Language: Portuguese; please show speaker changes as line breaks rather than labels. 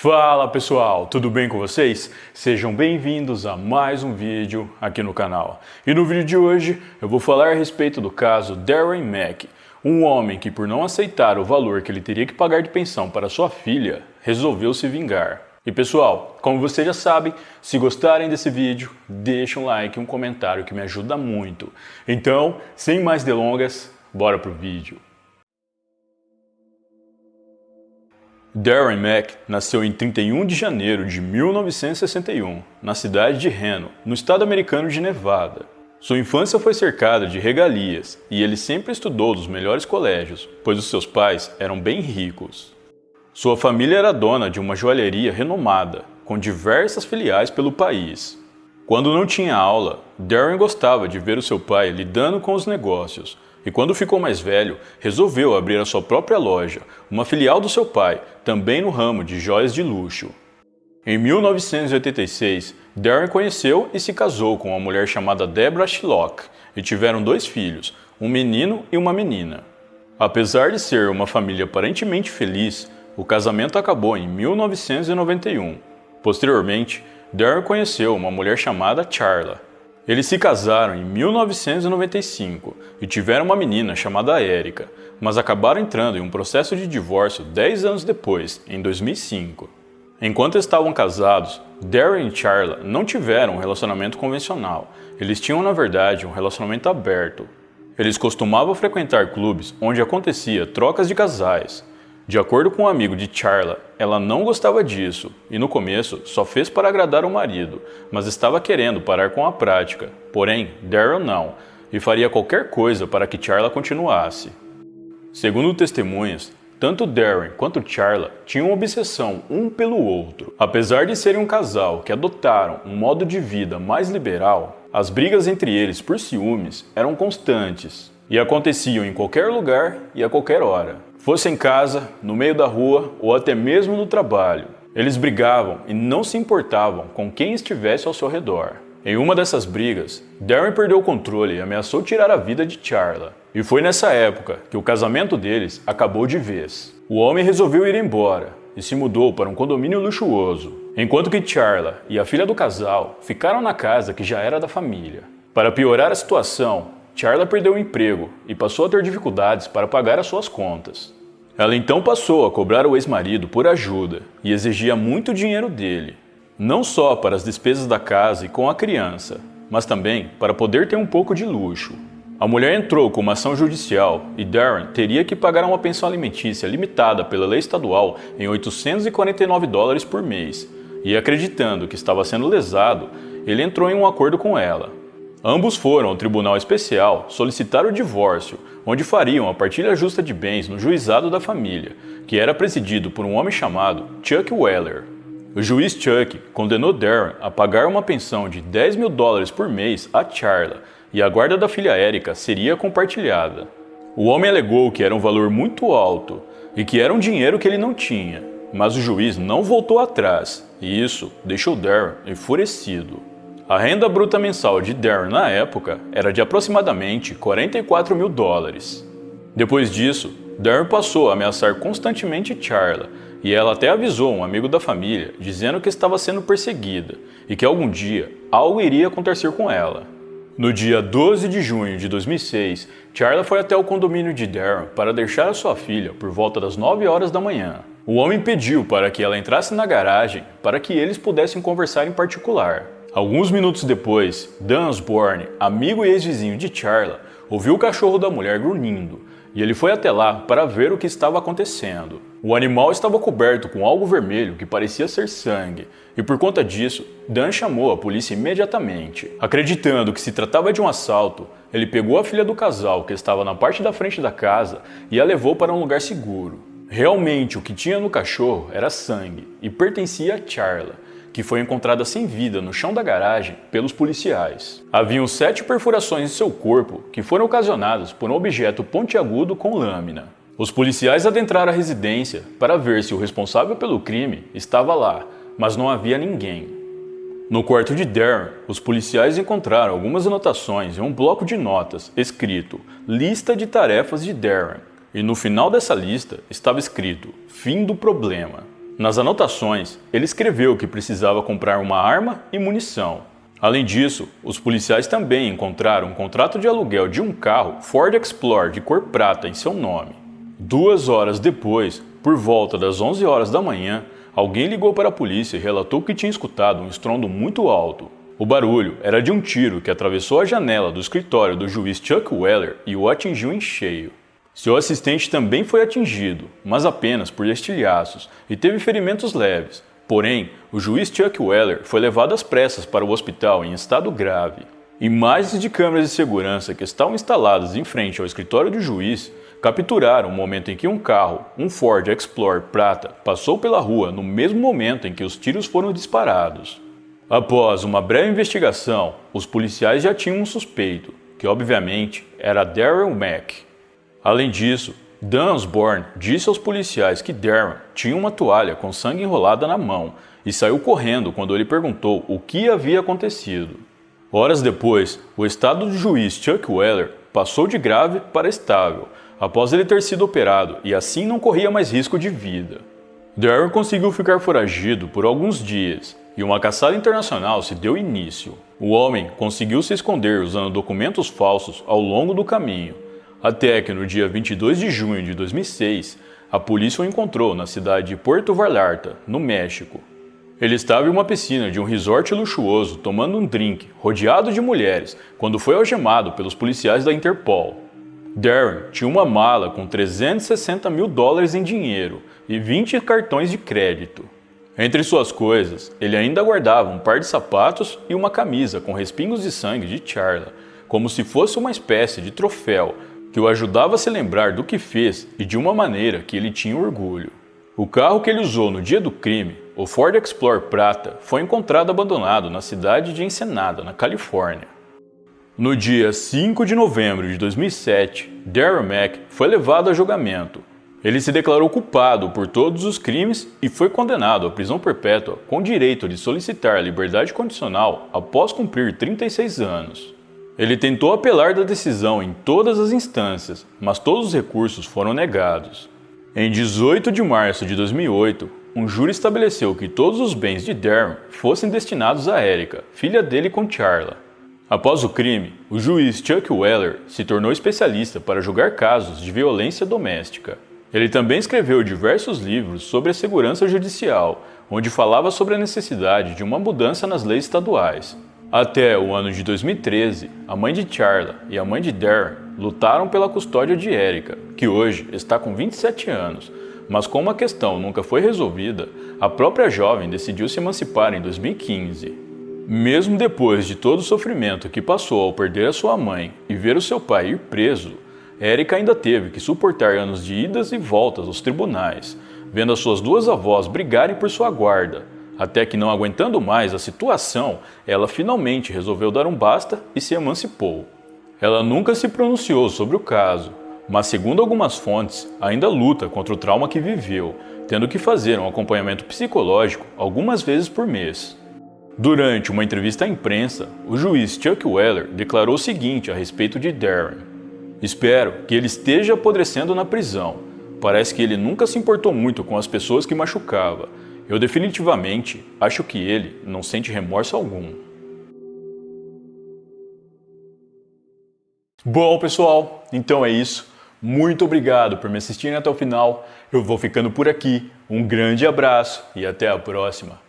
Fala pessoal, tudo bem com vocês? Sejam bem-vindos a mais um vídeo aqui no canal. E no vídeo de hoje eu vou falar a respeito do caso Darren Mack, um homem que, por não aceitar o valor que ele teria que pagar de pensão para sua filha, resolveu se vingar. E pessoal, como vocês já sabem, se gostarem desse vídeo, deixa um like e um comentário que me ajuda muito. Então, sem mais delongas, bora pro vídeo. Darren Mack nasceu em 31 de janeiro de 1961, na cidade de Reno, no estado americano de Nevada. Sua infância foi cercada de regalias e ele sempre estudou nos melhores colégios, pois os seus pais eram bem ricos. Sua família era dona de uma joalheria renomada, com diversas filiais pelo país. Quando não tinha aula, Darren gostava de ver o seu pai lidando com os negócios, e quando ficou mais velho, resolveu abrir a sua própria loja, uma filial do seu pai, também no ramo de joias de luxo. Em 1986, Darren conheceu e se casou com uma mulher chamada Deborah Shilock e tiveram 2 filhos, um menino e uma menina. Apesar de ser uma família aparentemente feliz, o casamento acabou em 1991. Posteriormente, Darren conheceu uma mulher chamada Charla. Eles se casaram em 1995 e tiveram uma menina chamada Erica, mas acabaram entrando em um processo de divórcio 10 anos depois, em 2005. Enquanto estavam casados, Darren e Charla não tiveram um relacionamento convencional. Eles tinham, na verdade, um relacionamento aberto. Eles costumavam frequentar clubes onde acontecia trocas de casais. De acordo com um amigo de Charla, ela não gostava disso e no começo só fez para agradar o marido, mas estava querendo parar com a prática. Porém, Darren não, e faria qualquer coisa para que Charla continuasse. Segundo testemunhas, tanto Darren quanto Charla tinham uma obsessão um pelo outro. Apesar de serem um casal que adotaram um modo de vida mais liberal, as brigas entre eles por ciúmes eram constantes e aconteciam em qualquer lugar e a qualquer hora. Fosse em casa, no meio da rua ou até mesmo no trabalho. Eles brigavam e não se importavam com quem estivesse ao seu redor. Em uma dessas brigas, Darren perdeu o controle e ameaçou tirar a vida de Charla. E foi nessa época que o casamento deles acabou de vez. O homem resolveu ir embora e se mudou para um condomínio luxuoso, enquanto que Charla e a filha do casal ficaram na casa que já era da família. Para piorar a situação, Charla perdeu o emprego e passou a ter dificuldades para pagar as suas contas. Ela então passou a cobrar o ex-marido por ajuda e exigia muito dinheiro dele, não só para as despesas da casa e com a criança, mas também para poder ter um pouco de luxo. A mulher entrou com uma ação judicial e Darren teria que pagar uma pensão alimentícia limitada pela lei estadual em $849 por mês, e acreditando que estava sendo lesado, ele entrou em um acordo com ela. Ambos foram ao tribunal especial solicitar o divórcio, onde fariam a partilha justa de bens no juizado da família, que era presidido por um homem chamado Chuck Weller. O juiz Chuck condenou Darren a pagar uma pensão de $10 mil por mês a Charla, e a guarda da filha Erica seria compartilhada. O homem alegou que era um valor muito alto e que era um dinheiro que ele não tinha, mas o juiz não voltou atrás, e isso deixou Darren enfurecido. A renda bruta mensal de Darren na época era de aproximadamente $44 mil. Depois disso, Darren passou a ameaçar constantemente Charla, e ela até avisou um amigo da família, dizendo que estava sendo perseguida e que algum dia algo iria acontecer com ela. No dia 12 de junho de 2006, Charla foi até o condomínio de Darren para deixar a sua filha por volta das 9 horas da manhã. O homem pediu para que ela entrasse na garagem para que eles pudessem conversar em particular. Alguns minutos depois, Dan Osborne, amigo e ex-vizinho de Charla, ouviu o cachorro da mulher grunhindo, e ele foi até lá para ver o que estava acontecendo. O animal estava coberto com algo vermelho que parecia ser sangue, e por conta disso, Dan chamou a polícia imediatamente. Acreditando que se tratava de um assalto, ele pegou a filha do casal que estava na parte da frente da casa e a levou para um lugar seguro. Realmente o que tinha no cachorro era sangue e pertencia a Charla, que foi encontrada sem vida no chão da garagem pelos policiais. Haviam 7 perfurações em seu corpo que foram ocasionadas por um objeto pontiagudo com lâmina. Os policiais adentraram a residência para ver se o responsável pelo crime estava lá, mas não havia ninguém. No quarto de Darren, os policiais encontraram algumas anotações em um bloco de notas escrito Lista de tarefas de Darren, e no final dessa lista estava escrito Fim do problema. Nas anotações, ele escreveu que precisava comprar uma arma e munição. Além disso, os policiais também encontraram um contrato de aluguel de um carro Ford Explorer de cor prata em seu nome. 2 horas depois, por volta das 11 horas da manhã, alguém ligou para a polícia e relatou que tinha escutado um estrondo muito alto. O barulho era de um tiro que atravessou a janela do escritório do juiz Chuck Weller e o atingiu em cheio. Seu assistente também foi atingido, mas apenas por estilhaços, e teve ferimentos leves. Porém, o juiz Chuck Weller foi levado às pressas para o hospital em estado grave. Imagens de câmeras de segurança que estavam instaladas em frente ao escritório do juiz capturaram o momento em que um carro, um Ford Explorer prata, passou pela rua no mesmo momento em que os tiros foram disparados. Após uma breve investigação, os policiais já tinham um suspeito, que obviamente era Darren Mack. Além disso, Dan Osborne disse aos policiais que Darren tinha uma toalha com sangue enrolada na mão e saiu correndo quando ele perguntou o que havia acontecido. Horas depois, o estado do juiz Chuck Weller passou de grave para estável, após ele ter sido operado e assim não corria mais risco de vida. Darren conseguiu ficar foragido por alguns dias e uma caçada internacional se deu início. O homem conseguiu se esconder usando documentos falsos ao longo do caminho, até que no dia 22 de junho de 2006, a polícia o encontrou na cidade de Puerto Vallarta, no México. Ele estava em uma piscina de um resort luxuoso tomando um drink, rodeado de mulheres, quando foi algemado pelos policiais da Interpol. Darren tinha uma mala com $360 mil em dinheiro e 20 cartões de crédito. Entre suas coisas, ele ainda guardava um par de sapatos e uma camisa com respingos de sangue de Charla, como se fosse uma espécie de troféu que o ajudava a se lembrar do que fez e de uma maneira que ele tinha orgulho. O carro que ele usou no dia do crime, o Ford Explorer prata, foi encontrado abandonado na cidade de Ensenada, na Califórnia. No dia 5 de novembro de 2007, Darren Mack foi levado a julgamento. Ele se declarou culpado por todos os crimes e foi condenado à prisão perpétua com direito de solicitar a liberdade condicional após cumprir 36 anos. Ele tentou apelar da decisão em todas as instâncias, mas todos os recursos foram negados. Em 18 de março de 2008, um júri estabeleceu que todos os bens de Darren fossem destinados a Erica, filha dele com Charla. Após o crime, o juiz Chuck Weller se tornou especialista para julgar casos de violência doméstica. Ele também escreveu diversos livros sobre a segurança judicial, onde falava sobre a necessidade de uma mudança nas leis estaduais. Até o ano de 2013, a mãe de Charla e a mãe de Darren lutaram pela custódia de Erica, que hoje está com 27 anos, mas como a questão nunca foi resolvida, a própria jovem decidiu se emancipar em 2015. Mesmo depois de todo o sofrimento que passou ao perder a sua mãe e ver o seu pai ir preso, Erica ainda teve que suportar anos de idas e voltas aos tribunais, vendo as suas 2 avós brigarem por sua guarda, até que, não aguentando mais a situação, ela finalmente resolveu dar um basta e se emancipou. Ela nunca se pronunciou sobre o caso, mas segundo algumas fontes, ainda luta contra o trauma que viveu, tendo que fazer um acompanhamento psicológico algumas vezes por mês. Durante uma entrevista à imprensa, o juiz Chuck Weller declarou o seguinte a respeito de Darren: "Espero que ele esteja apodrecendo na prisão. Parece que ele nunca se importou muito com as pessoas que machucava. Eu definitivamente acho que ele não sente remorso algum." Bom, pessoal, então é isso. Muito obrigado por me assistirem até o final. Eu vou ficando por aqui. Um grande abraço e até a próxima.